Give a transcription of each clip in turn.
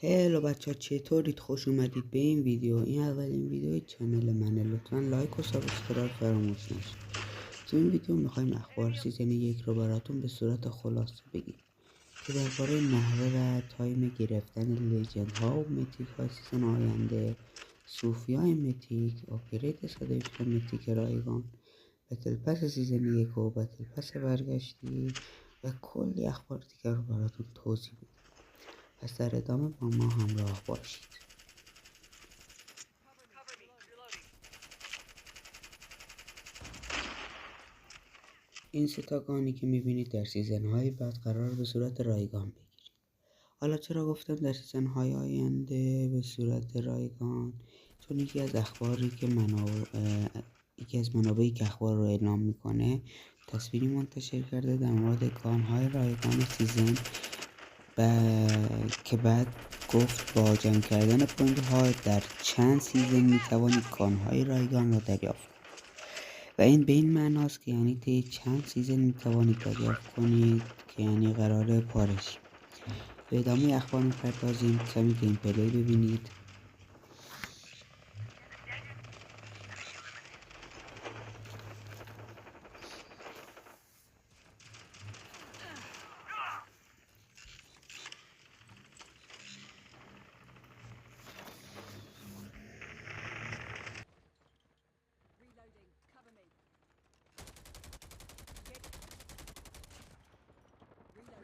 هلو بچه ها، چطورید؟ خوش اومدید به این ویدیو. این اولین ویدیو چنل منه. لطفا لایک و سابسکرایب فراموش نشه. تو این ویدیو میخوایم اخبار سیزن 1 رو براتون به صورت خلاصه بگیم که درباره نحوه و تایم گرفتن لیجند ها و میتیک های سیزن آینده، صوفی های میتیک، آپگرید صدایفت میتیک رایگان، بتل پس سیزن 1 و بتل پس برگشتی و کلی اخبار دیگر رو براتون توضیح میدیم. پس در ادامه با ما همراه باشید. این سه گانی که میبینید در سیزن های بعد قرار به صورت رایگان بگیرید. حالا چرا گفتم در سیزن های آینده به صورت رایگان؟ چون یکی از منابعی که اخبار رو اعلام میکنه تصویری منتشر کرده در مورد گان های رایگان سیزن که بعد گفت با جمع کردن پوینت ها در چند سیزن میتوانید گان های رایگان را دریافت کنید و این به این معناست که یعنی طی چند سیزن میتوانید دریافت کنید که یعنی قراره پارشی. به ادامه اخبار میپردازیم. کمی گیم پلی ببینید.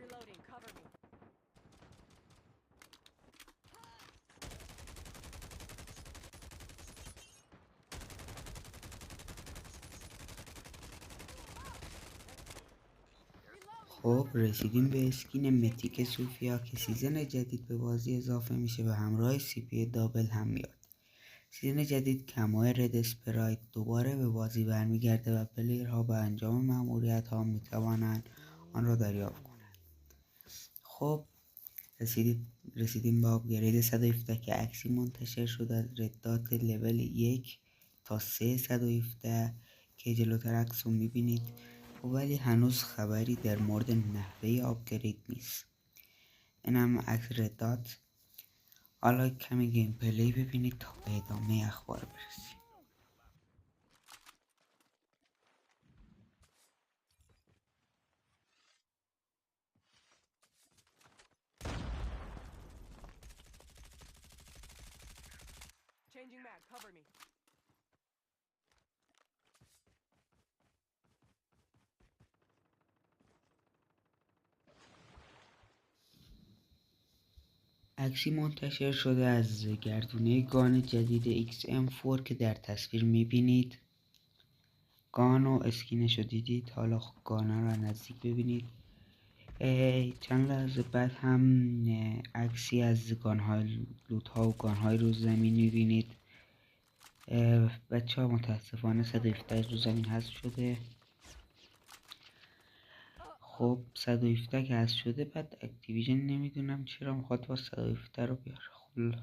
Reloading, cover me. خب رسیدیم به اسکین میتیک صوفیا که سیزن جدید به بازی اضافه میشه و همراه سی پی دابل هم میاد. سیزن جدید کمای رد اسپرایت دوباره به بازی برمیگرده و پلیرها با انجام مأموریت ها میتوانند آن را دریافت کنند. خب رسیدیم به آپگرید 117 که عکسی منتشر شده از ردات لول 1 تا 3 117 که جلوتر عکس رو میبینید، ولی هنوز خبری در مورد نحوه آپگرید نیست. اینم عکس ردات. حالا کمی گیم پلی ببینید تا به ادامه اخبار برسیم. Changing mag, cover me. عکسی منتشر شده از گردونه گان جدید XM4 که در تصویر میبینید. گان و اسکینش رو دیدید. حالا گانا رو نزدیک ببینید. چند لحظه بعد هم عکسی از گانهای لوت ها و گانهای رو زمین میبینید. بچه ها متاسفانه 117 رو زمین حذف شده. خب 117 که حذف شده، بعد اکتیویژن نمیدونم چرا میخواد با 117 رو بیاره. خب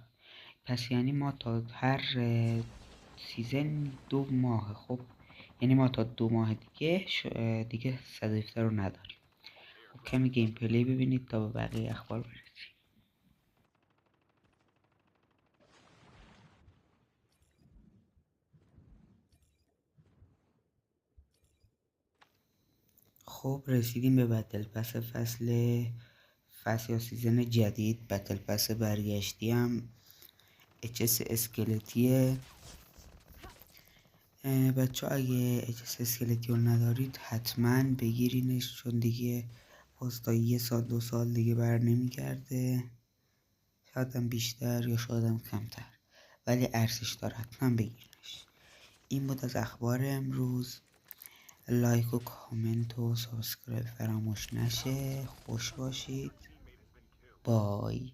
پس یعنی ما تا هر سیزن 2 ماه، خب یعنی ما تا 2 ماه دیگه 117 رو نداریم. خب کمی گیم پلی ببینید تا به بقیه اخبار برسیم. خب رسیدیم به بتل پس فصل یا سیزن جدید. بتل پس برگشتی هم اچس اسکلتیه. بچه ها اگه اچس اسکلتی رو ندارید حتما بگیرینش، چون دیگه باز تا 1 سال 2 سال دیگه بر نمیگرده. شاید هم بیشتر یا شاید هم کمتر، ولی ارزش داره، حتما بگیرینش. این بود از اخبار امروز. لایک و کامنت و سابسکرایب فراموش نشه. خوش باشید. بای.